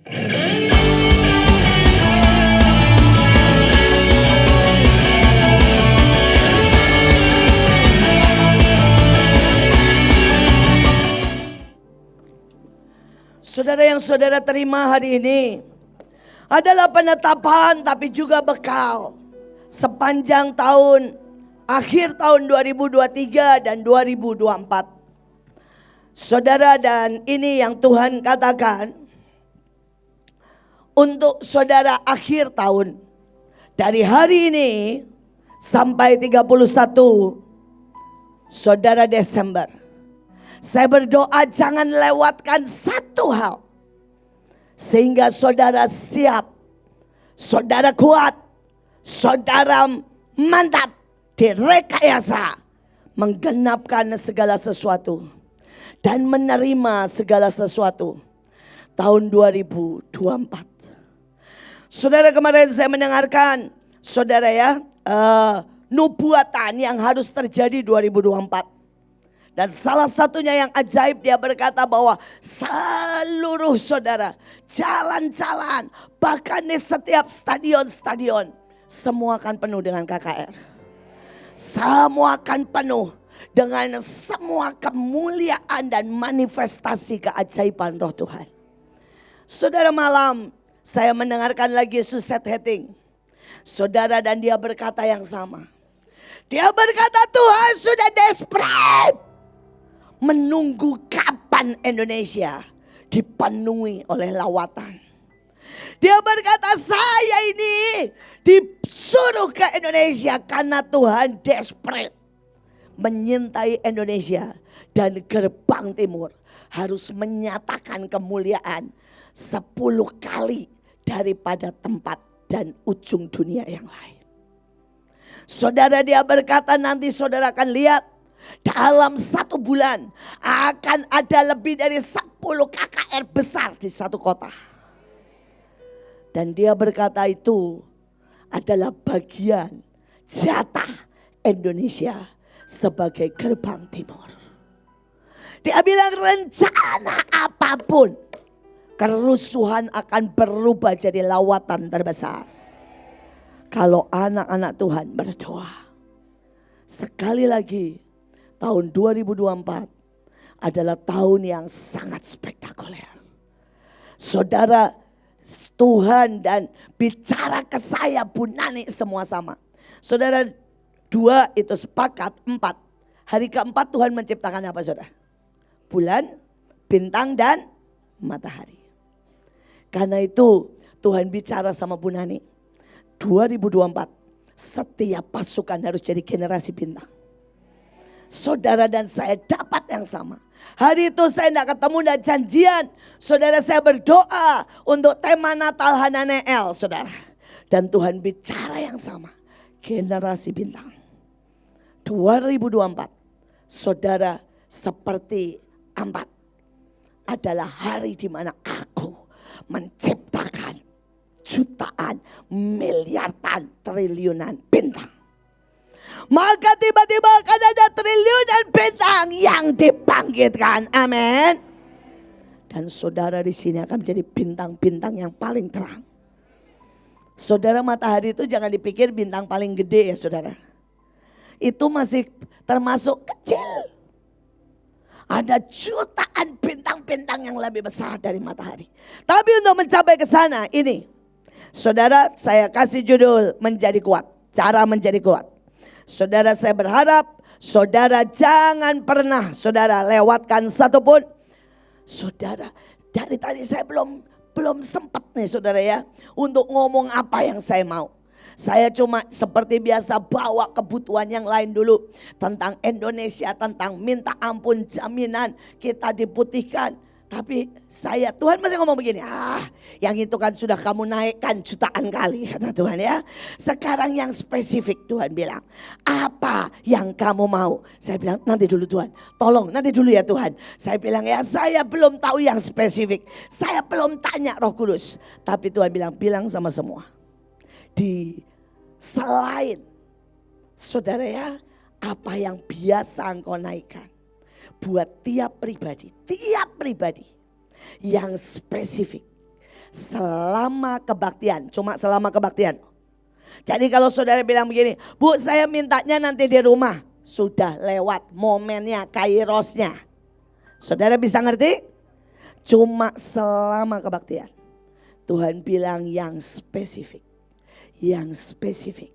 Saudara, yang saudara terima hari ini adalah penetapan tapi juga bekal sepanjang tahun, akhir tahun 2023 dan 2024. Saudara, dan ini yang Tuhan katakan untuk saudara akhir tahun. Dari hari ini sampai 31 saudara Desember. Saya berdoa jangan lewatkan satu hal. Sehingga saudara siap, saudara kuat, saudara mantap, direkayasa, menggenapkan segala sesuatu. Dan menerima segala sesuatu. Tahun 2024. Saudara, kemarin saya mendengarkan, saudara ya, nubuatan yang harus terjadi 2024. Dan salah satunya yang ajaib, dia berkata bahwa seluruh saudara, jalan-jalan, bahkan di setiap stadion-stadion, semua akan penuh dengan KKR. Semua akan penuh dengan semua kemuliaan dan manifestasi keajaiban Roh Tuhan. Saudara, malam saya mendengarkan lagi Suset Heting. Saudara, dan dia berkata yang sama. Dia berkata Tuhan sudah desperate. Menunggu kapan Indonesia dipenuhi oleh lawatan. Dia berkata saya ini disuruh ke Indonesia karena Tuhan desperate. Menyintai Indonesia dan gerbang timur harus menyatakan kemuliaan 10 kali daripada tempat dan ujung dunia yang lain. Saudara, dia berkata nanti saudara akan lihat dalam 1 bulan akan ada lebih dari 10 KKR besar di satu kota. Dan dia berkata itu adalah bagian jatah Indonesia sebagai gerbang timur. Dia bilang rencana apapun, kerusuhan akan berubah jadi lawatan terbesar. Kalau anak-anak Tuhan berdoa. Sekali lagi, tahun 2024 adalah tahun yang sangat spektakuler. Saudara, Tuhan dan bicara ke saya, Bu Nani, semua sama. Saudara, 2 itu sepakat, 4. Hari keempat Tuhan menciptakan apa saudara? Bulan, bintang dan matahari. Karena itu Tuhan bicara sama Bu Nani. 2024 setiap pasukan harus jadi generasi bintang. Saudara dan saya dapat yang sama. Hari itu saya tidak ketemu dan janjian. Saudara, saya berdoa untuk tema Natal Hananeel, saudara. Dan Tuhan bicara yang sama. Generasi bintang. 2024, saudara, seperti 4 adalah hari di mana aku menciptakan jutaan, miliaran, triliunan bintang. Maka tiba-tiba akan ada triliunan bintang yang dibangkitkan. Amin. Dan saudara di sini akan menjadi bintang-bintang yang paling terang. Saudara, matahari itu jangan dipikir bintang paling gede ya saudara. Itu masih termasuk kecil. Ada jutaan bintang-bintang yang lebih besar dari matahari. Tapi untuk mencapai ke sana ini, saudara, saya kasih judul menjadi kuat. Cara menjadi kuat. Saudara, saya berharap saudara jangan pernah saudara lewatkan satupun. Saudara, dari tadi saya belum sempat nih saudara ya untuk ngomong apa yang saya mau. Saya cuma seperti biasa bawa kebutuhan yang lain dulu. Tentang Indonesia, tentang minta ampun, jaminan kita diputihkan. Tapi Tuhan masih ngomong begini, yang itu kan sudah kamu naikkan jutaan kali kata Tuhan ya. Sekarang yang spesifik Tuhan bilang, apa yang kamu mau? Saya bilang nanti dulu Tuhan, tolong nanti dulu ya Tuhan. Saya bilang ya saya belum tahu yang spesifik, saya belum tanya Roh Kudus. Tapi Tuhan bilang sama semua. Di selain saudara ya, apa yang biasa engkau naikkan. Buat tiap pribadi yang spesifik. selama kebaktian. Cuma selama kebaktian. Jadi kalau saudara bilang begini, Bu saya mintanya nanti di rumah. Sudah lewat momennya, kairosnya. Saudara bisa ngerti? Cuma selama kebaktian. Tuhan bilang yang spesifik. Yang spesifik.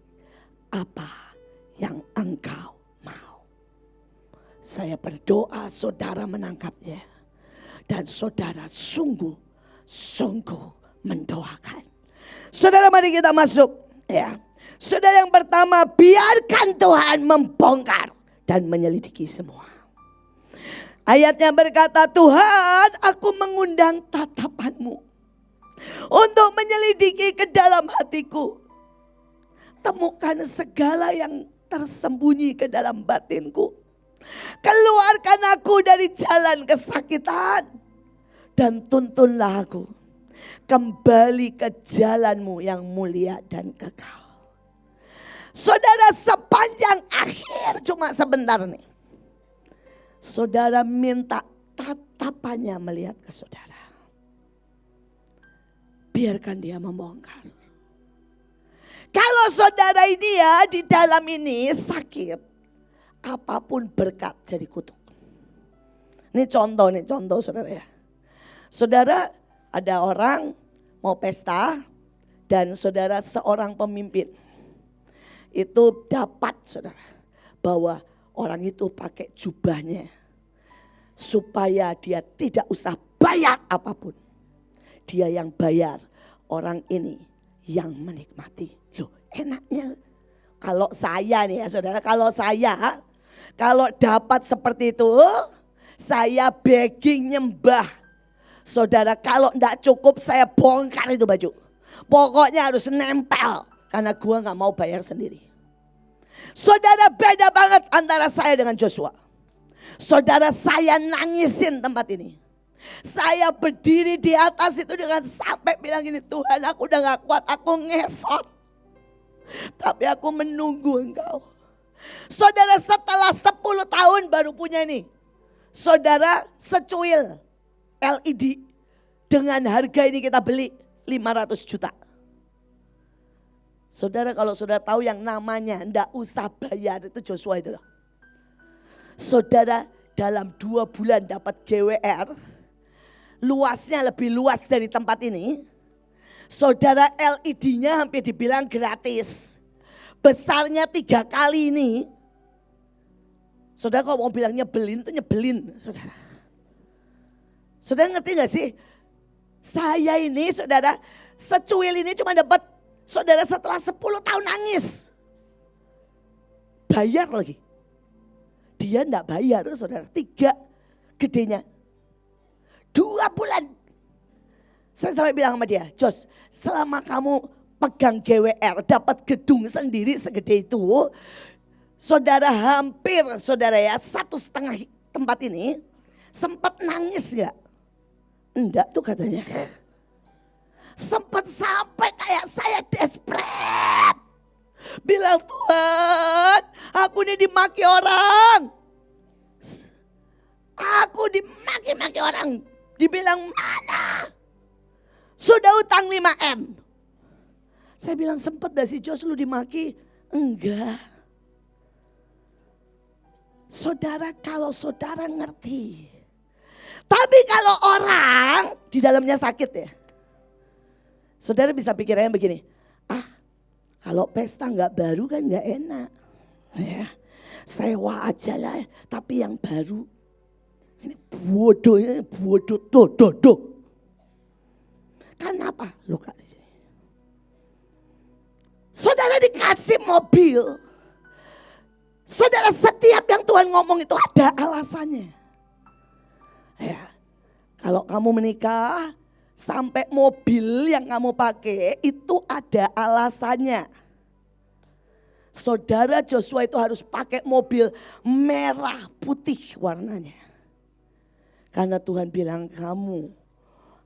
Apa yang engkau mau. Saya berdoa saudara menangkapnya. Dan saudara sungguh mendoakan. Saudara mari kita masuk. Ya. Saudara yang pertama, biarkan Tuhan membongkar dan menyelidiki semua. Ayatnya berkata, Tuhan aku mengundang tatapanmu untuk menyelidiki ke dalam hatiku. Temukan segala yang tersembunyi ke dalam batinku. Keluarkan aku dari jalan kesakitan. Dan tuntunlah aku kembali ke jalanmu yang mulia dan kekal. Saudara sepanjang akhir cuma sebentar nih. Saudara minta tatapannya melihat ke saudara. Biarkan dia membongkar. Kalau saudara ini ya di dalam ini sakit. Apapun berkat jadi kutuk. Ini contoh saudara ya. Saudara ada orang mau pesta dan saudara seorang pemimpin. Itu dapat saudara bahwa orang itu pakai jubahnya. Supaya dia tidak usah bayar apapun. Dia yang bayar, orang ini yang menikmati. Loh enaknya kalau saya nih ya saudara, kalau dapat seperti itu, saya begging nyembah. Saudara kalau enggak cukup saya bongkar itu baju. Pokoknya harus nempel karena gua gak mau bayar sendiri. Saudara beda banget antara saya dengan Joshua. Saudara saya nangisin tempat ini. Saya berdiri di atas itu dengan sampai bilang gini, Tuhan aku udah gak kuat, aku ngesot. Tapi aku menunggu engkau. Saudara setelah 10 tahun baru punya ini. Saudara secuil LED. Dengan harga ini kita beli 500 juta. Saudara kalau saudara tahu yang namanya ndak usah bayar itu Joshua itu loh. Saudara dalam 2 bulan dapat GWR. Luasnya lebih luas dari tempat ini. Saudara LED-nya hampir dibilang gratis. Besarnya 3 kali ini. Saudara kalau mau bilang nyebelin itu nyebelin. Saudara ngerti gak sih? Saya ini saudara secuil ini cuma dapat saudara setelah 10 tahun nangis. Bayar lagi. Dia enggak bayar saudara. 3 gedenya. 2 bulan. Saya sampai bilang sama dia, Jos, selama kamu pegang GWR, dapat gedung sendiri segede itu, saudara hampir, saudara ya, 1,5 tempat ini, sempat nangis gak? Enggak tuh katanya. Sempat sampai kayak saya desperate. Bilang Tuhan, aku ini dimaki orang. Aku dimaki-maki orang. Dibilang mana? Sudah utang 5M. Saya bilang sempat gak sih Jos lu dimaki? Enggak. Saudara kalau saudara ngerti. Tapi kalau orang di dalamnya sakit ya. Saudara bisa pikirnya begini. Kalau pesta gak baru kan gak enak. Ya, sewa aja lah tapi yang baru. Ini bodohnya bodoh. Kenapa luka di sini? Saudara dikasih mobil. Saudara setiap yang Tuhan ngomong itu ada alasannya. Ya, kalau kamu menikah sampai mobil yang kamu pakai itu ada alasannya. Saudara Joshua itu harus pakai mobil merah putih warnanya. Karena Tuhan bilang kamu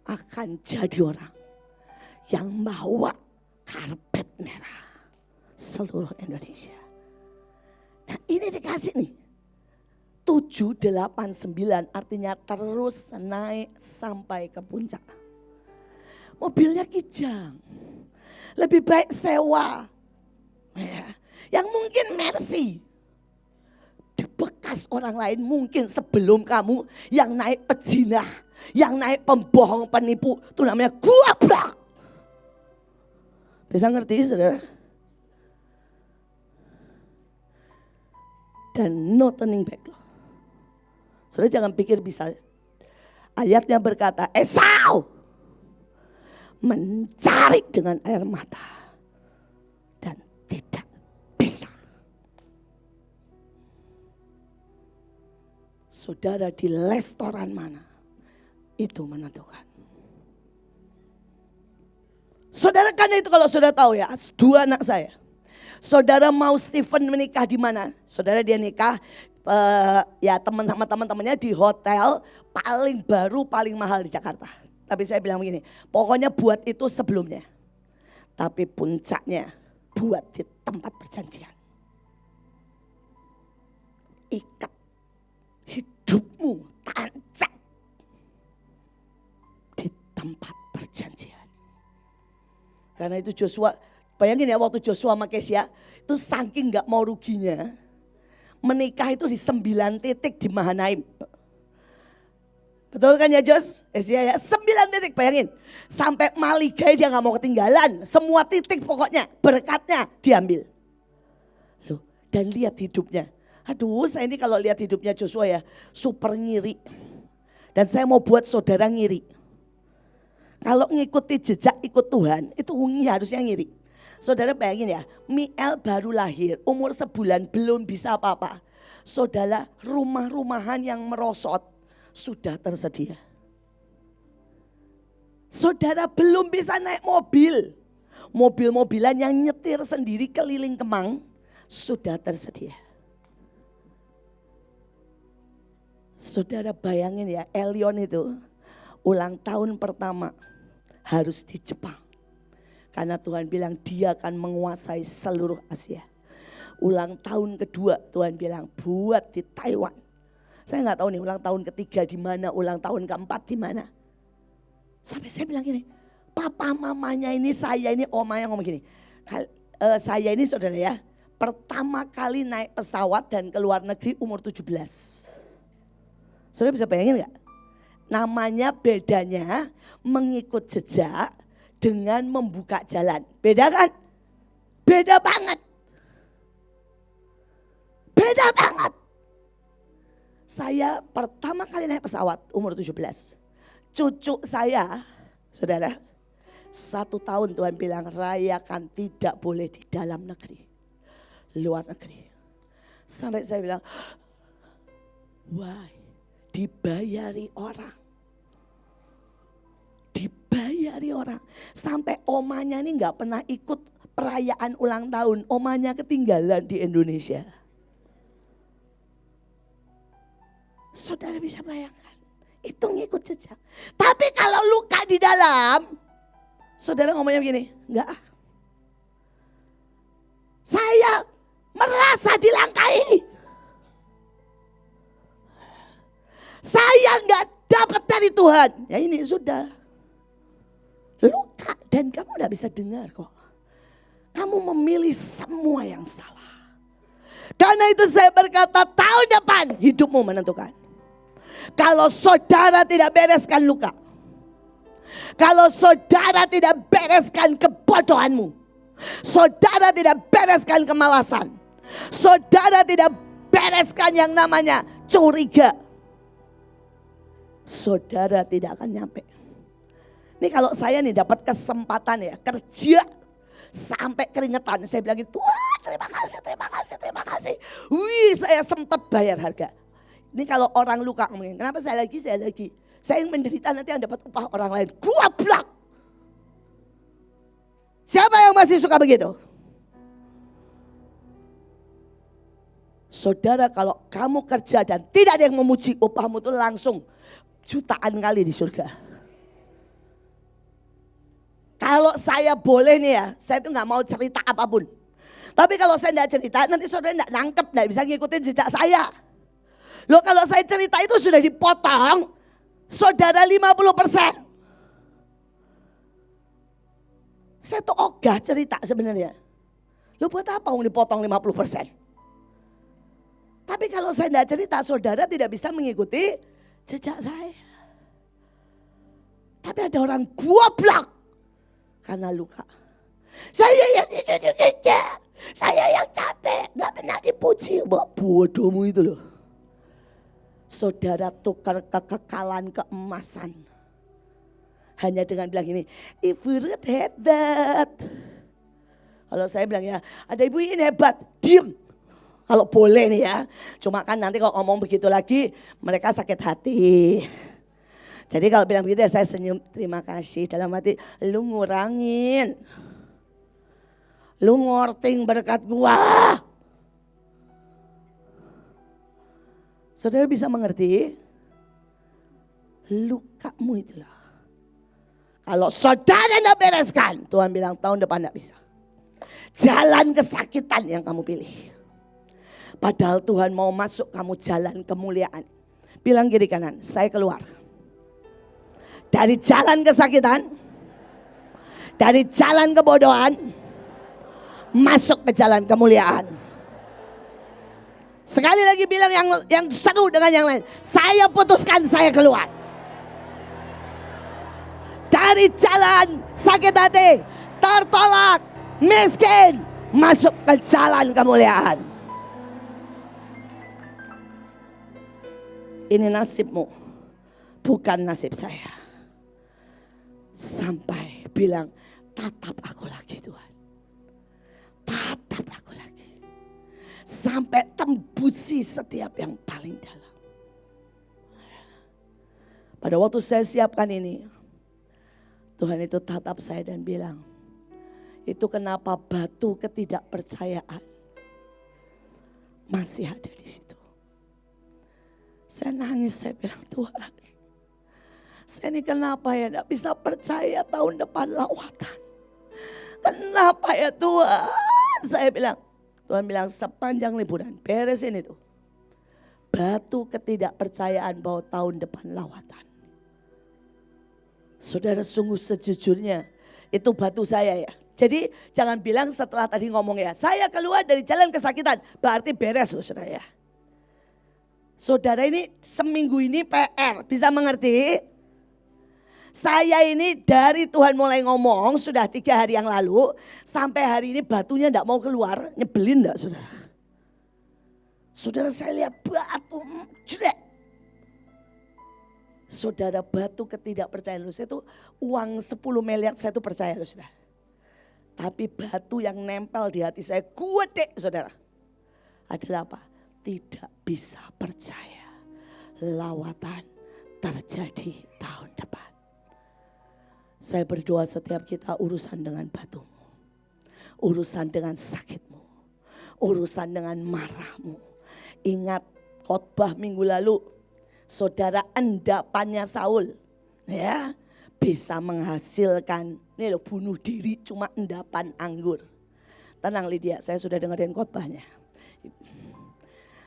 akan jadi orang yang bawa karpet merah seluruh Indonesia. Nah ini dikasih nih. 7, 8, 9 artinya terus naik sampai ke puncak. mobilnya kijang. Lebih baik sewa. Ya. Yang mungkin Mercy. Di bekas orang lain mungkin sebelum kamu yang naik pejinah, yang naik pembohong penipu. Itu namanya guablak. Bisa ngerti saudara? Dan no turning back loh. Saudara jangan pikir bisa. Ayatnya berkata, Esau mencari dengan air mata dan tidak bisa. Saudara di restoran mana, itu menentukan. Saudara karena itu kalau saudara tahu ya, 2 anak saya. Saudara mau Stephen menikah di mana? Saudara dia nikah ya teman-temannya di hotel paling baru, paling mahal di Jakarta. Tapi saya bilang begini, pokoknya buat itu sebelumnya. Tapi puncaknya buat di tempat perjanjian. Ikat hidupmu tancap di tempat perjanjian. Karena itu Joshua, bayangin ya waktu Joshua sama Kesia, itu saking gak mau ruginya. Menikah itu di 9 titik di Mahanaim. Betul kan ya Jos? Ya, 9 titik bayangin. Sampai Maligai dia gak mau ketinggalan. Semua titik pokoknya berkatnya diambil. Loh, dan lihat hidupnya. Aduh saya ini kalau lihat hidupnya Joshua ya super ngiri. Dan saya mau buat saudara ngiri. Kalau ngikuti jejak ikut Tuhan itu harusnya ngiri. Saudara bayangin ya, Miel baru lahir, umur sebulan belum bisa apa-apa. Saudara rumah-rumahan yang merosot sudah tersedia. Saudara belum bisa naik mobil. Mobil-mobilan yang nyetir sendiri keliling Kemang sudah tersedia. Saudara bayangin ya, Elion itu ulang tahun pertama harus di Jepang. Karena Tuhan bilang dia akan menguasai seluruh Asia. Ulang tahun kedua Tuhan bilang buat di Taiwan. Saya nggak tahu nih ulang tahun ketiga di mana, ulang tahun keempat di mana. Sampai saya bilang gini, papa mamanya ini saya ini omanya ngomong gini. Saya ini saudara ya, pertama kali naik pesawat dan ke luar negeri umur 17. Saudara bisa bayangin nggak? Namanya bedanya mengikut jejak dengan membuka jalan. Beda kan? Beda banget. Beda banget. Saya pertama kali naik pesawat umur 17. Cucu saya, saudara, 1 tahun Tuhan bilang rayakan tidak boleh di dalam negeri. Luar negeri. Sampai saya bilang, why? Dibayari orang. Dibayari orang. Sampai omanya ini gak pernah ikut perayaan ulang tahun. Omanya ketinggalan di Indonesia. Saudara bisa bayangkan. Itu ngikut jejak. Tapi kalau luka di dalam. Saudara ngomongnya begini. Enggak. Saya merasa dilangkahi. Saya enggak dapat dari Tuhan. Ya ini sudah. Luka dan kamu enggak bisa dengar kok. Kamu memilih semua yang salah. Karena itu saya berkata tahun depan hidupmu menentukan. Kalau saudara tidak bereskan luka. Kalau saudara tidak bereskan kebodohanmu. Saudara tidak bereskan kemalasan. Saudara tidak bereskan yang namanya curiga. Saudara tidak akan nyampe. Ini kalau saya nih dapat kesempatan ya kerja sampai keringetan. Saya bilang Tuhan terima kasih, terima kasih, terima kasih. Wih saya sempat bayar harga. Ini kalau orang luka ngomongin, kenapa saya lagi. Saya yang menderita nanti yang dapat upah orang lain. Goblok. Siapa yang masih suka begitu? Saudara kalau kamu kerja dan tidak ada yang memuji upahmu itu langsung jutaan kali di surga. Kalau saya boleh nih ya, saya tuh gak mau cerita apapun. Tapi kalau saya gak cerita nanti saudara gak nangkep, gak bisa ngikutin jejak saya. Loh kalau saya cerita itu sudah dipotong, saudara 50%. Saya tuh ogah cerita sebenarnya. Lu buat apa dipotong 50%? Tapi kalau saya tidak cerita, saudara tidak bisa mengikuti jejak saya. Tapi ada orang goblok karena luka. Saya yang dikejar, saya yang capek, gak pernah dipuji. Bodohmu itu loh. Saudara tukar kekekalan keemasan. Hanya dengan bilang ini, Ibu Ruth hebat. Kalau saya bilang ya, ada ibu ini hebat, diem. Kalau boleh nih ya, cuma kan nanti kalau ngomong begitu lagi mereka sakit hati. Jadi kalau bilang begitu ya saya senyum, terima kasih dalam hati, lu ngurangin. Lu ngorting berkat gua. Saudara bisa mengerti? Lukamu itulah. Kalau saudara tidak bereskan, Tuhan bilang tahun depan tidak bisa. Jalan kesakitan yang kamu pilih. Padahal Tuhan mau masuk kamu jalan kemuliaan. Bilang kiri kanan, saya keluar. Dari jalan kesakitan, dari jalan kebodohan, masuk ke jalan kemuliaan. Sekali lagi bilang yang seru dengan yang lain. Saya putuskan saya keluar. Dari jalan sakit hati, tertolak, miskin, masuk ke jalan kemuliaan. Ini nasibmu, bukan nasib saya. Sampai bilang, tatap aku lagi Tuhan. Tatap aku lagi. Sampai tembusi setiap yang paling dalam. Pada waktu saya siapkan ini, Tuhan itu tatap saya dan bilang, itu kenapa batu ketidakpercayaan masih ada di situ. Saya nangis, saya bilang Tuhan, saya ini kenapa ya tidak bisa percaya tahun depan lawatan. Kenapa ya Tuhan? Saya bilang, Tuhan bilang sepanjang liburan beresin itu. Batu ketidakpercayaan bahwa tahun depan lawatan. Saudara sungguh sejujurnya itu batu saya ya. Jadi jangan bilang setelah tadi ngomong ya, saya keluar dari jalan kesakitan, berarti beres loh saudara ya. Saudara ini seminggu ini PR, bisa mengerti? Saya ini dari Tuhan mulai ngomong sudah 3 hari yang lalu, sampai hari ini batunya enggak mau keluar, nyebelin enggak saudara? Saudara saya lihat batu, jelek. Saudara batu ketidakpercayaan lu, saya tuh uang 10 miliar saya tuh percaya loh saudara. Tapi batu yang nempel di hati saya gede saudara. Adalah apa? Tidak bisa percaya lawatan terjadi tahun depan. Saya berdoa setiap kita urusan dengan batumu. Urusan dengan sakitmu. Urusan dengan marahmu. Ingat khotbah minggu lalu. Saudara endapannya Saul. Ya, bisa menghasilkan. Ini loh bunuh diri cuma endapan anggur. Tenang Lydia, saya sudah dengerin khotbahnya.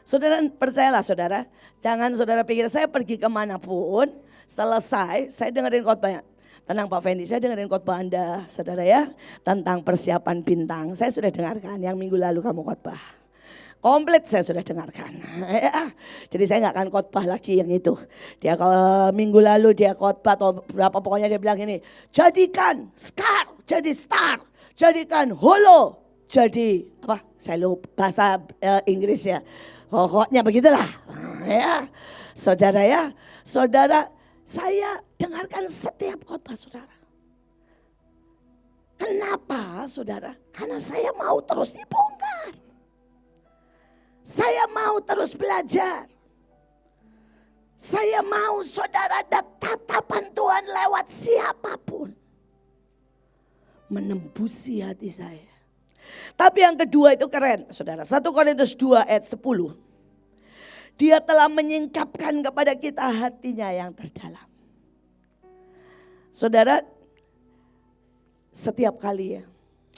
Saudara percayalah saudara, jangan saudara pikir saya pergi kemanapun, selesai saya dengerin khotbahnya. Tenang Pak Fendi, saya dengerin khotbah Anda saudara ya, tentang persiapan bintang. Saya sudah dengarkan yang minggu lalu kamu khotbah. Komplit saya sudah dengarkan. Ya, jadi saya gak akan khotbah lagi yang itu. Dia minggu lalu dia khotbah atau berapa pokoknya dia bilang ini. Jadikan Scar jadi star, jadikan Holo jadi apa? Saya lupa bahasa Inggris ya. Pokoknya begitulah. Ya, saudara, saya dengarkan setiap khotbah saudara. Kenapa saudara? Karena saya mau terus dibongkar. Saya mau terus belajar. Saya mau saudara ada tatapan Tuhan lewat siapapun. Menembusi hati saya. Tapi yang kedua itu keren saudara. 1 Korintus 2 ayat 10. Dia telah menyingkapkan kepada kita hatinya yang terdalam. Saudara, setiap kali ya.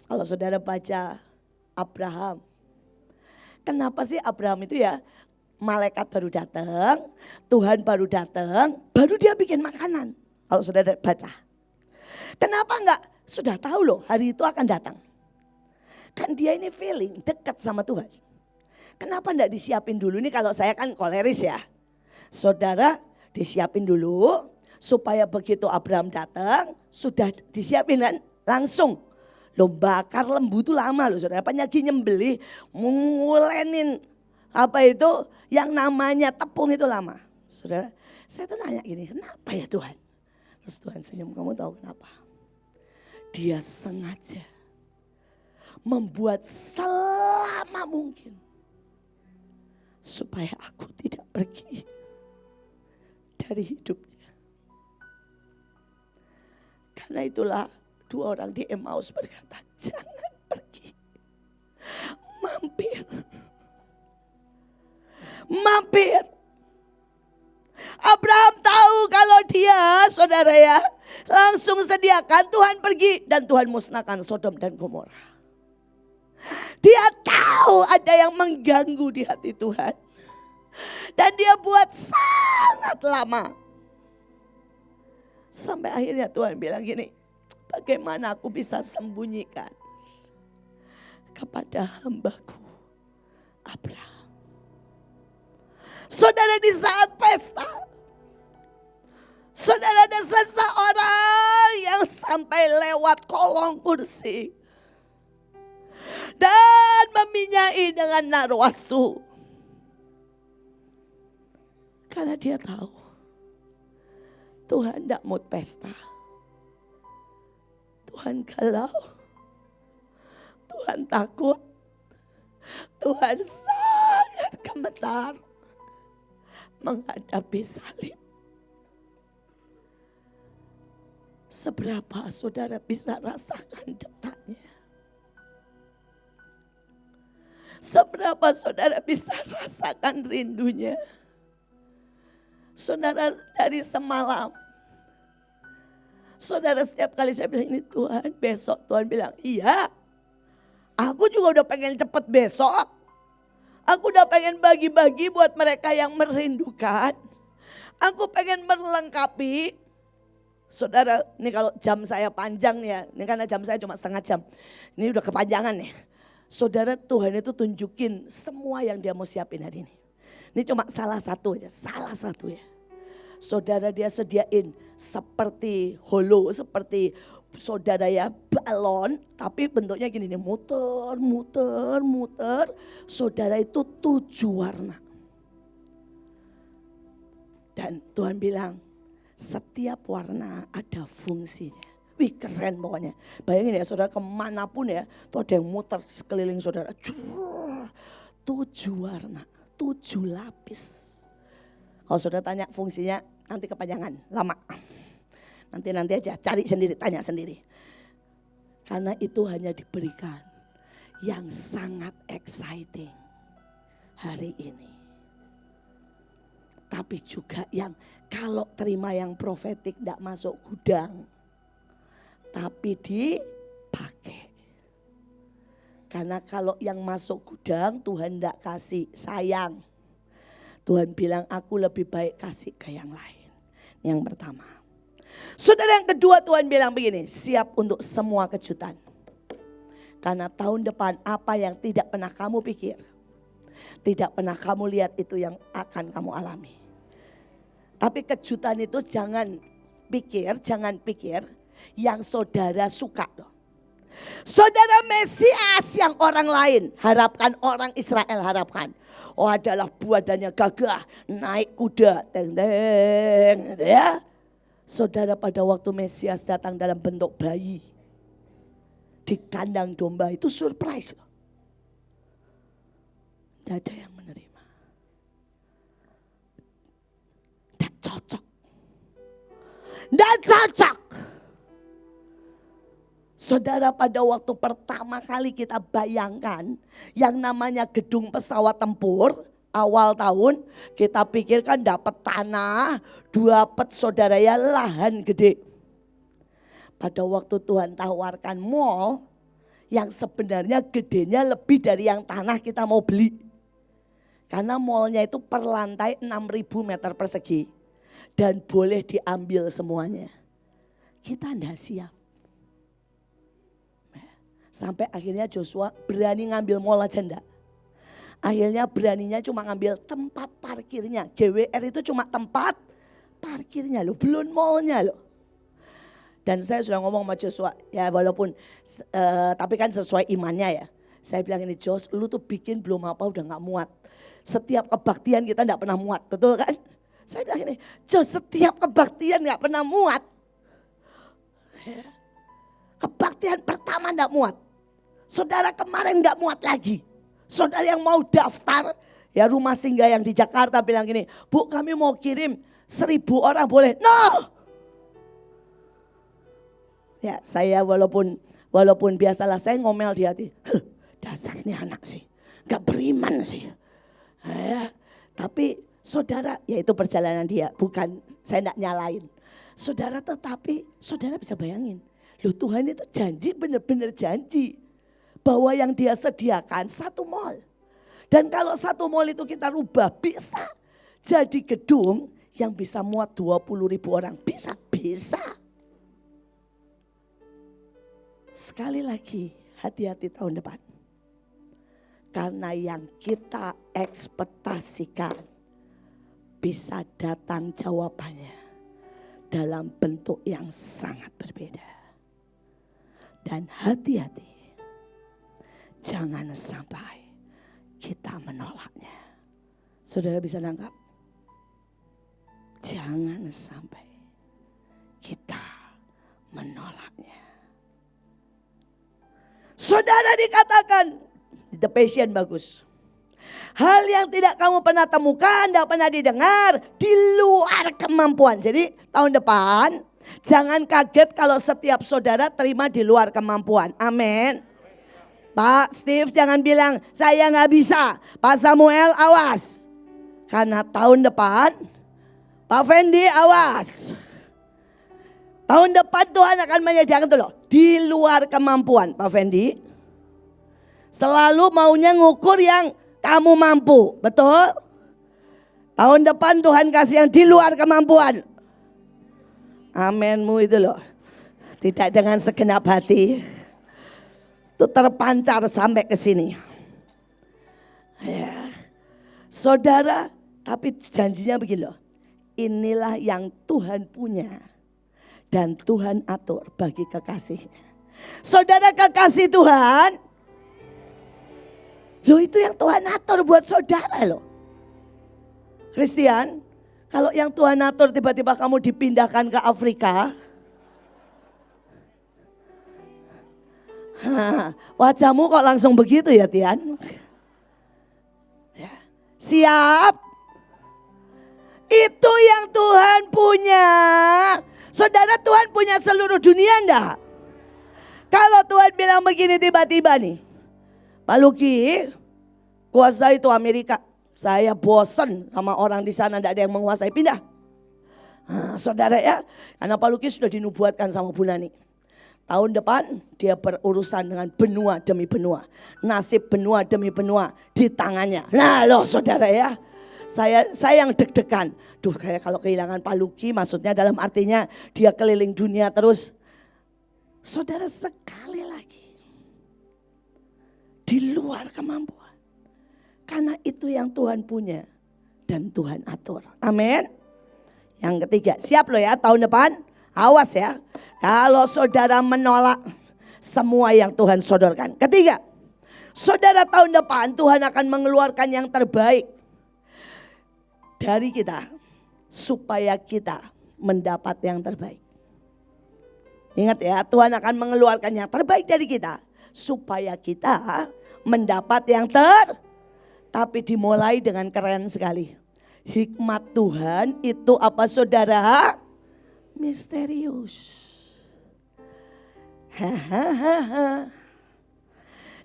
Kalau saudara baca Abraham. Kenapa sih Abraham itu ya. Malaikat baru datang. Tuhan baru datang. Baru dia bikin makanan. Kalau saudara baca. Kenapa enggak sudah tahu loh hari itu akan datang. Kan dia ini feeling dekat sama Tuhan. Kenapa enggak disiapin dulu? Ini kalau saya kan koleris ya. Saudara disiapin dulu supaya begitu Abraham datang sudah disiapin kan langsung. Loh bakar lembu itu lama loh saudara. Apalagi nyembelih ngulenin apa itu yang namanya tepung itu lama. Saudara saya tuh nanya gini, kenapa ya Tuhan? Terus Tuhan senyum, kamu tahu kenapa? Dia sengaja membuat selama mungkin supaya aku tidak pergi dari hidupnya. Karena itulah dua orang di Emmaus berkata, jangan pergi, mampir. Abraham tahu kalau dia, saudara ya, langsung sediakan Tuhan pergi dan Tuhan musnahkan Sodom dan Gomora. Dia tahu ada yang mengganggu di hati Tuhan. Dan dia buat sangat lama. Sampai akhirnya Tuhan bilang gini, bagaimana aku bisa sembunyikan kepada hambaku Abraham. Saudara di saat pesta, saudara ada seseorang yang sampai lewat kolong kursi. Dan meminyai dengan narwastu. Karena dia tahu Tuhan tidak mood pesta. Tuhan galau. Tuhan takut. Tuhan sangat gemetar menghadapi salib. Seberapa saudara bisa rasakan detaknya? Seberapa saudara bisa rasakan rindunya? Saudara dari semalam. Saudara setiap kali saya bilang ini Tuhan besok. Tuhan bilang iya. Aku juga udah pengen cepet besok. Aku udah pengen bagi-bagi buat mereka yang merindukan. Aku pengen melengkapi. Saudara ini kalau jam saya panjang ya. Ini karena jam saya cuma setengah jam. Ini udah kepanjangan nih. Saudara Tuhan itu tunjukin semua yang dia mau siapin hari ini. Ini cuma salah satu aja, salah satu ya. Saudara dia sediain seperti holo, seperti saudara ya balon. Tapi bentuknya gini nih, muter. Saudara itu 7 warna. Dan Tuhan bilang setiap warna ada fungsinya. Wih keren pokoknya. Bayangin ya saudara kemanapun ya. Tuh ada yang muter sekeliling saudara. 7 warna, 7 lapis. Kalau saudara tanya fungsinya nanti kepanjangan, lama. Nanti aja cari sendiri, tanya sendiri. Karena itu hanya diberikan yang sangat exciting hari ini. Tapi juga yang kalau terima yang profetik tidak masuk gudang. Tapi dipakai. Karena kalau yang masuk gudang Tuhan tidak kasih sayang. Tuhan bilang aku lebih baik kasih ke yang lain. Yang pertama. Saudara yang kedua Tuhan bilang begini. Siap untuk semua kejutan. Karena tahun depan apa yang tidak pernah kamu pikir. Tidak pernah kamu lihat itu yang akan kamu alami. Tapi kejutan itu jangan pikir yang saudara suka loh. Saudara Mesias yang orang lain harapkan, orang Israel harapkan. Oh adalah badannya gagah, naik kuda, teng-teng gitu ya. Saudara pada waktu Mesias datang dalam bentuk bayi. Di kandang domba itu surprise loh. Tidak ada yang menerima. Tidak cocok. Tidak cocok. Saudara pada waktu pertama kali kita bayangkan yang namanya gedung pesawat tempur awal tahun kita pikirkan dapat tanah, dapat saudara ya lahan gede. Pada waktu Tuhan tawarkan mall yang sebenarnya gedenya lebih dari yang tanah kita mau beli. Karena mallnya itu per lantai 6.000 meter persegi dan boleh diambil semuanya. Kita tidak siap. Sampai akhirnya Joshua berani ngambil mall aja enggak. Akhirnya beraninya cuma ngambil tempat parkirnya. GWR itu cuma tempat parkirnya loh, belum mallnya loh. Dan saya sudah ngomong sama Joshua, ya walaupun, tapi kan sesuai imannya ya. Saya bilang ini, Jos, lu tuh bikin belum apa udah gak muat. Setiap kebaktian kita gak pernah muat, betul kan? Saya bilang ini, Jos, setiap kebaktian gak pernah muat. Kebaktian pertama gak muat. Saudara kemarin gak muat lagi. Saudara yang mau daftar, ya rumah singgah yang di Jakarta bilang gini, Bu kami mau kirim 1.000 orang boleh? No! Ya saya walaupun biasalah saya ngomel di hati, dasar ini anak sih, gak beriman sih. Ya, tapi saudara, ya itu perjalanan dia, bukan saya gak nyalain. Saudara tetapi saudara bisa bayangin, loh Tuhan itu janji benar-benar janji. Bahwa yang dia sediakan 1 mall. Dan kalau 1 mall itu kita rubah bisa jadi gedung yang bisa muat 20.000 orang. Bisa. Sekali lagi hati-hati tahun depan. Karena yang kita ekspektasikan bisa datang jawabannya dalam bentuk yang sangat berbeda. Dan hati-hati. Jangan sampai kita menolaknya. Saudara bisa nangkap? Jangan sampai kita menolaknya. Saudara dikatakan, The Passion bagus. Hal yang tidak kamu pernah temukan, tidak pernah didengar, di luar kemampuan. Jadi tahun depan jangan kaget kalau setiap saudara terima di luar kemampuan. Amin. Pak Steve jangan bilang saya gak bisa. Pak Samuel awas. Karena tahun depan Pak Fendi awas. Tahun depan Tuhan akan menyediakan itu loh. Di luar kemampuan Pak Fendi. Selalu maunya ngukur yang kamu mampu. Betul? Tahun depan Tuhan kasih yang di luar kemampuan. Amenmu itu loh. Tidak dengan segenap hati. Itu terpancar sampai ke sini. Ya. Saudara, tapi janjinya begini loh. Inilah yang Tuhan punya dan Tuhan atur bagi kekasihnya. Saudara kekasih Tuhan, loh itu yang Tuhan atur buat saudara loh. Christian, kalau yang Tuhan atur tiba-tiba kamu dipindahkan ke Afrika, wajahmu kok langsung begitu ya Tian? Ya. Siap? Itu yang Tuhan punya. Saudara Tuhan punya seluruh dunia enggak? Kalau Tuhan bilang begini tiba-tiba nih. Pak Luki, kuasa itu Amerika. Saya bosan sama orang di sana, enggak ada yang menguasai, pindah. Saudara ya, karena Pak Luki sudah dinubuatkan sama Bu Nani. Tahun depan dia berurusan dengan benua demi benua. Nasib benua demi benua di tangannya. Nah loh saudara ya. Saya yang deg-degan. Duh kayak kalau kehilangan Pak Luki maksudnya dalam artinya dia keliling dunia terus. Saudara sekali lagi. Di luar kemampuan. Karena itu yang Tuhan punya. Dan Tuhan atur. Amin. Yang ketiga siap loh ya tahun depan. Awas ya. Kalau saudara menolak semua yang Tuhan sodorkan. Ketiga, saudara tahun depan Tuhan akan mengeluarkan yang terbaik dari kita. Supaya kita mendapat yang terbaik. Ingat ya, Tuhan akan mengeluarkan yang terbaik dari kita. Supaya kita mendapat yang tapi dimulai dengan keren sekali. Hikmat Tuhan itu apa saudara? Misterius.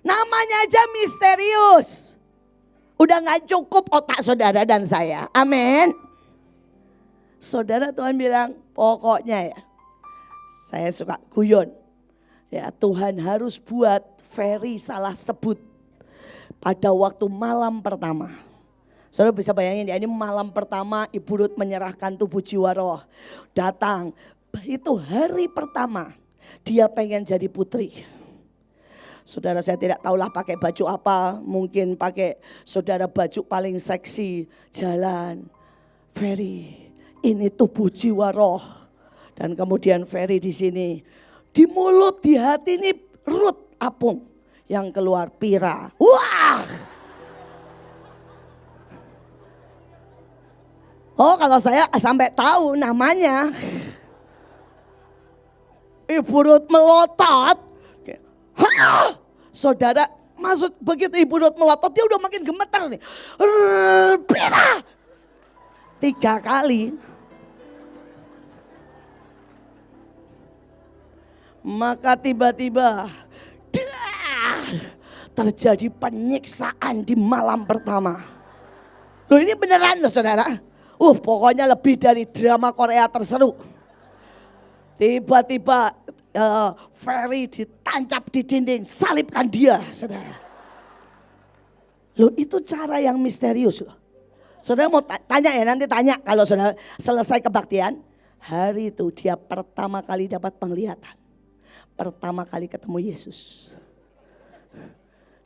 Namanya aja misterius. Udah gak cukup otak saudara dan saya. Amin. Saudara Tuhan bilang pokoknya ya. Saya suka guyon. Ya Tuhan harus buat Ferry salah sebut. Pada waktu malam pertama. Saudara bisa bayangin ya ini malam pertama Ibu Ruth menyerahkan tubuh jiwa roh. Datang. Itu hari pertama. Dia pengen jadi putri. Saudara, saya tidak tahulah pakai baju apa, mungkin pakai saudara baju paling seksi, jalan. Ferry, ini tubuh jiwa roh. Dan kemudian Ferry di sini, di mulut, di hati ini Rut apung, yang keluar Pira. Wah! Oh, kalau saya sampai tahu namanya. Ibu Rut melotot. Hah! Saudara, maksud begitu Ibu Rut melotot, dia udah makin gemeter nih. Pira! 3 kali. Maka tiba-tiba terjadi penyiksaan di malam pertama. Loh, ini beneran loh saudara. Pokoknya lebih dari drama Korea terseru. Tiba-tiba Ferry ditancap di dinding, salibkan dia saudara. Loh, itu cara yang misterius loh. Saudara mau tanya ya, nanti tanya kalau saudara selesai kebaktian. Hari itu dia pertama kali dapat penglihatan. Pertama kali ketemu Yesus.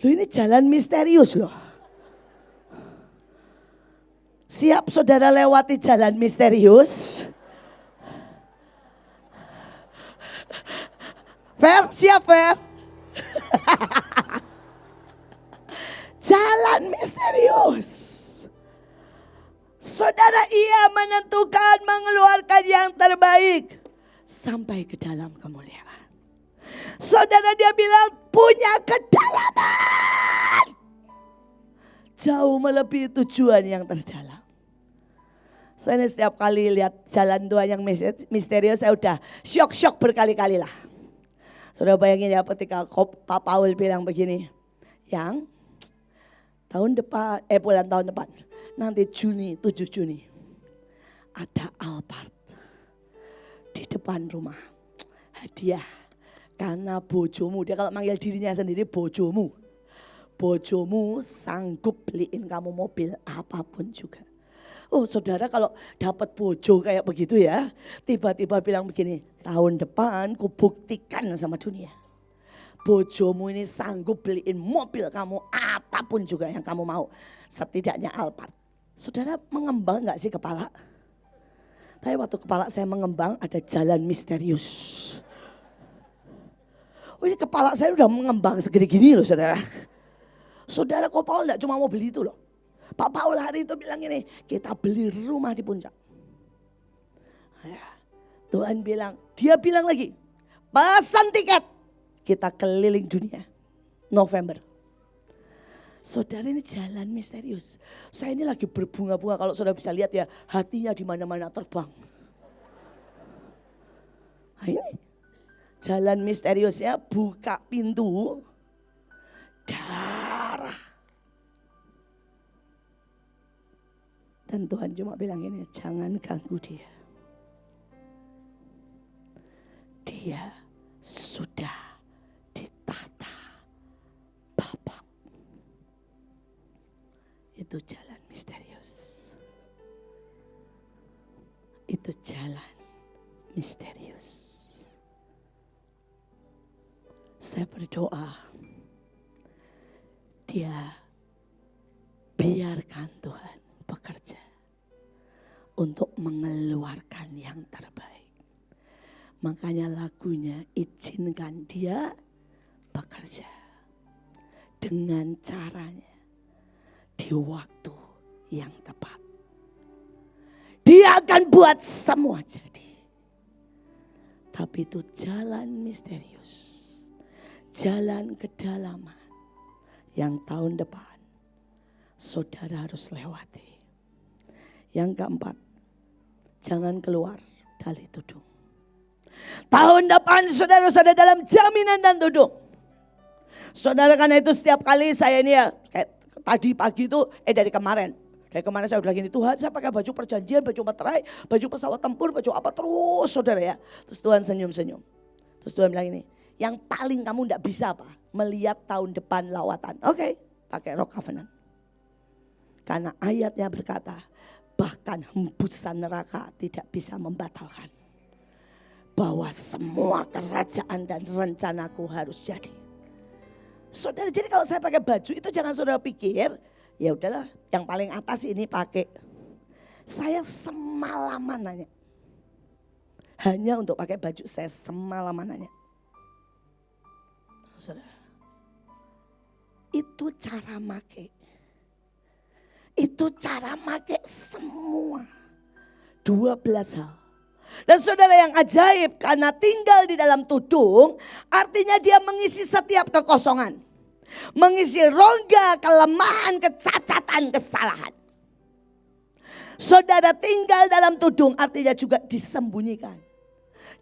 Loh, ini jalan misterius loh. Siap saudara lewati jalan misterius? Fer, siap Fer? Jalan misterius. Saudara, ia menentukan mengeluarkan yang terbaik sampai ke dalam kemuliaan. Saudara, dia bilang punya kedalaman. Jauh melebihi tujuan yang terdalam. Saya ini setiap kali lihat jalan Tuhan yang misterius, saya udah syok berkali-kali lah. Saudara bayangin ya, ketika Pak Paul bilang begini, yang bulan tahun depan, nanti Juni, 7 Juni, ada Alphard di depan rumah. Hadiah, karena bojomu, dia kalau manggil dirinya sendiri bojomu. Bojomu sanggup beliin kamu mobil apapun juga. Oh saudara, kalau dapat bojo kayak begitu ya, tiba-tiba bilang begini, tahun depan ku buktikan sama dunia. Bojomu ini sanggup beliin mobil kamu apapun juga yang kamu mau. Setidaknya Alphard. Saudara, mengembang gak sih kepala? Tapi waktu kepala saya mengembang ada jalan misterius. Oh, ini kepala saya udah mengembang segede gini loh saudara. Saudara, kok Paul gak cuma mau beli itu loh. Pak Paul hari itu bilang ini, kita beli rumah di puncak. Tuhan bilang, dia bilang lagi, pesan tiket. Kita keliling dunia, November. Saudara, ini jalan misterius. Saya ini lagi berbunga-bunga, kalau saudara bisa lihat ya, hatinya di mana-mana terbang. Nah, ini jalan misteriusnya, buka pintu, darah. Dan Tuhan cuma bilang ini, jangan ganggu dia. Dia sudah ditata Bapa. Itu jalan misterius. Itu jalan misterius. Saya berdoa, dia biarkan Tuhan bekerja untuk mengeluarkan yang terbaik. Makanya lagunya izinkan dia bekerja dengan caranya di waktu yang tepat. Dia akan buat semua jadi. Tapi itu jalan misterius, jalan kedalaman yang tahun depan saudara harus lewati. Yang keempat, jangan keluar dari tudung. Tahun depan saudara-saudara dalam jaminan dan tudung. Saudara, karena itu setiap kali saya ini ya, kayak tadi pagi itu, dari kemarin saya udah gini, Tuhan saya pakai baju perjanjian, baju materai, baju pesawat tempur, baju apa terus saudara ya. Terus Tuhan senyum-senyum. Terus Tuhan bilang ini, yang paling kamu gak bisa apa? Melihat tahun depan lawatan. Oke, pakai rok covenant. Karena ayatnya berkata, bahkan hembusan neraka tidak bisa membatalkan. Bahwa semua kerajaan dan rencanaku harus jadi. Saudara, jadi kalau saya pakai baju itu jangan saudara pikir, ya udahlah yang paling atas ini pakai. Saya semalaman nanya. Hanya untuk pakai baju saya semalaman nanya. Saudara, itu cara make. Itu cara make semua. 12 hal. Dan saudara yang ajaib, karena tinggal di dalam tudung, artinya dia mengisi setiap kekosongan. Mengisi rongga, kelemahan, kecacatan, kesalahan. Saudara tinggal dalam tudung artinya juga disembunyikan.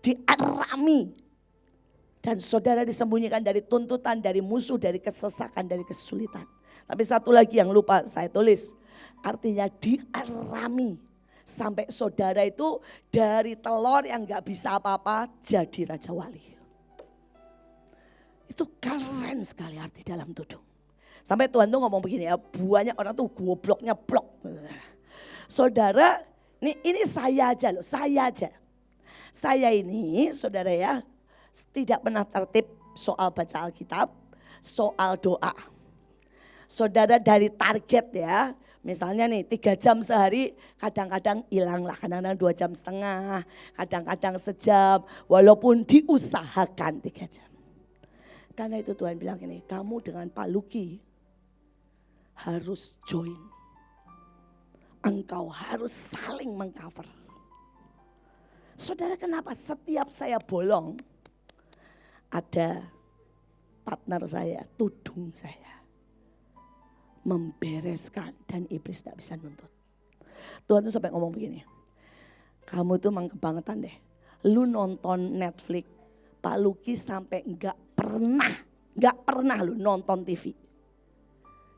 Diarami. Dan saudara disembunyikan dari tuntutan, dari musuh, dari kesesakan, dari kesulitan. Tapi satu lagi yang lupa saya tulis. Artinya diarami. Sampai saudara itu dari telur yang gak bisa apa-apa jadi Raja Wali. Itu keren sekali arti dalam tudung. Sampai Tuhan tuh ngomong begini ya, banyak orang tuh gobloknya blok. Saudara, ini saya aja loh, saya aja. Saya ini saudara ya, tidak pernah tertib soal baca Alkitab, soal doa. Saudara dari target ya, misalnya nih 3 jam sehari kadang-kadang hilang lah, kadang-kadang 2 jam setengah, kadang-kadang sejam, walaupun diusahakan 3 jam. Karena itu Tuhan bilang gini, kamu dengan Pak Luki harus join. Engkau harus saling mengcover. Saudara, kenapa setiap saya bolong ada partner saya, tudung saya. Membereskan dan iblis tidak bisa nuntut. Tuhan tuh sampai ngomong begini, kamu tuh emang kebangetan deh. Lu nonton Netflix, Pak Luki sampai gak pernah lu nonton TV.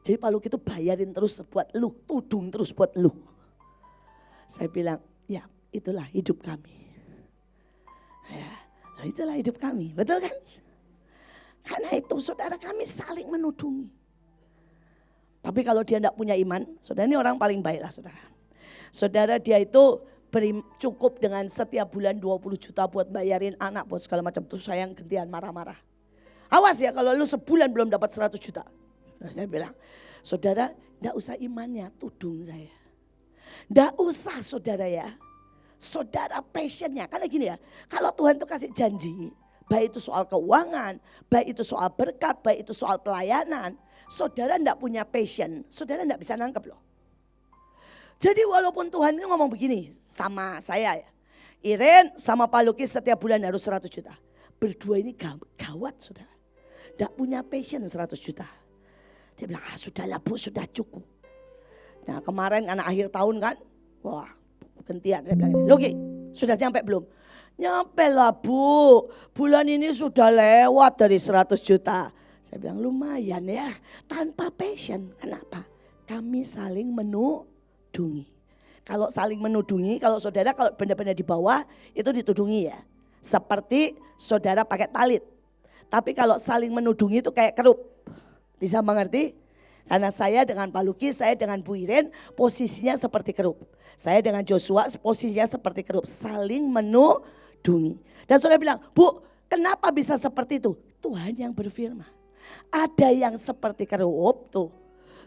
Jadi Pak Luki tuh bayarin terus buat lu, tudung terus buat lu. Saya bilang, ya itulah hidup kami. Ya, itulah hidup kami, betul kan? Karena itu saudara kami saling menudungi. Tapi kalau dia tidak punya iman, saudara ini orang paling baik lah saudara. Saudara dia itu cukup dengan setiap bulan 20 juta buat bayarin anak, buat segala macam. Terus saya yang gantian marah-marah. Awas ya kalau lu sebulan belum dapat 100 juta. Nah, saya bilang, saudara tidak usah imannya, tudung saya. Tidak usah saudara ya. Saudara passionnya, karena gini ya. Kalau Tuhan tuh kasih janji, baik itu soal keuangan, baik itu soal berkat, baik itu soal pelayanan. Saudara tidak punya passion, saudara tidak bisa nangkep loh. Jadi walaupun Tuhan ini ngomong begini sama saya ya. Iren sama Pak Luki setiap bulan harus 100 juta. Berdua ini gawat saudara. Tidak punya passion 100 juta. Dia bilang, sudahlah Bu, sudah cukup. Nah kemarin anak akhir tahun kan. Wah gantian, saya bilang, Luki sudah nyampe belum? Nyampe lah Bu, bulan ini sudah lewat dari 100 juta. Saya bilang lumayan ya, tanpa passion. Kenapa? Kami saling menudungi. Kalau saling menudungi, kalau saudara kalau benar-benar di bawah itu ditudungi ya. Seperti saudara pakai talit. Tapi kalau saling menudungi itu kayak kerup. Bisa mengerti? Karena saya dengan Pak Luki, saya dengan Bu Iren posisinya seperti kerup. Saya dengan Joshua posisinya seperti kerup. Saling menudungi. Dan saudara bilang, Bu kenapa bisa seperti itu? Tuhan yang berfirman. Ada yang seperti kerup tuh.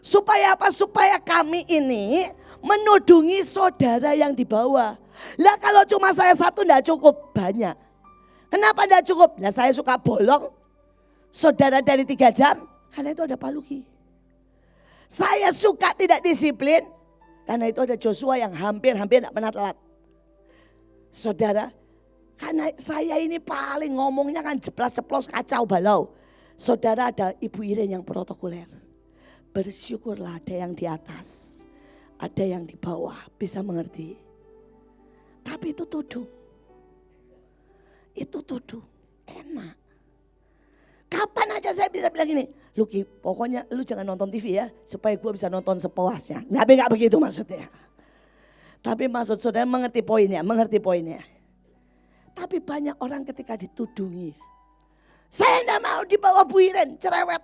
Supaya apa? Supaya kami ini menudungi saudara yang di bawah. Lah kalau cuma saya satu enggak cukup, banyak. Kenapa enggak cukup? Nah saya suka bolong. Saudara dari 3 jam, karena itu ada Pak Luki. Saya suka tidak disiplin, karena itu ada Joshua yang hampir-hampir enggak pernah telat. Saudara, karena saya ini paling ngomongnya kan jeplos-jeplos kacau balau. Saudara ada Ibu Iren yang protokoler. Bersyukurlah ada yang di atas, ada yang di bawah, bisa mengerti. Tapi itu tudung. Itu tudung, enak. Kapan aja saya bisa bilang gini, Luki pokoknya lu jangan nonton TV ya, supaya gue bisa nonton sepuasnya. Nggak begitu maksudnya. Tapi maksud saudara mengerti poinnya, Tapi banyak orang ketika ditudungi, saya tidak mau dibawa Bu Iren cerewet.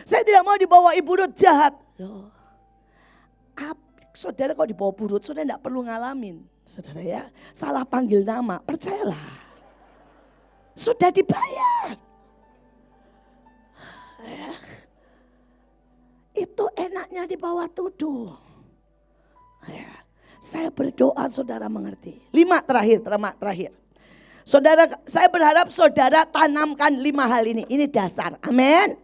Saya tidak mau dibawa Ibu Ruth jahat. Loh, saudara kalau dibawa Bu Ruth, saudara tidak perlu ngalamin. Saudara ya, salah panggil nama, percayalah. Sudah dibayar. hanya di bawah tuduh. Ya, saya berdoa saudara mengerti. 5 terakhir. Saudara, saya berharap saudara tanamkan 5 hal ini. Ini dasar. Amin.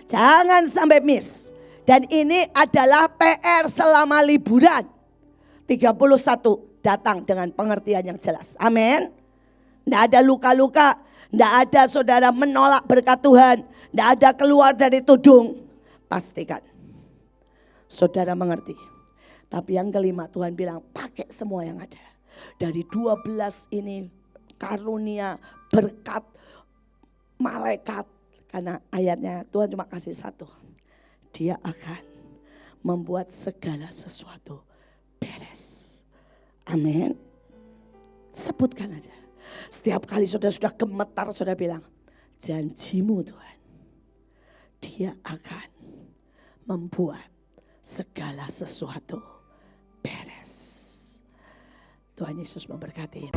Jangan sampai miss. Dan ini adalah PR selama liburan. 31 datang dengan pengertian yang jelas. Amin. Tidak ada luka-luka. Tidak ada saudara menolak berkat Tuhan. Tidak ada keluar dari tudung. Pastikan saudara mengerti. Tapi yang kelima Tuhan bilang pakai semua yang ada. Dari 12 ini karunia, berkat, malaikat. Karena ayatnya Tuhan cuma kasih 1. Dia akan membuat segala sesuatu beres. Amin. Sebutkan aja. Setiap kali saudara sudah gemetar, saudara bilang, janjimu Tuhan, dia akan membuat segala sesuatu beres. Tuhan Yesus memberkati.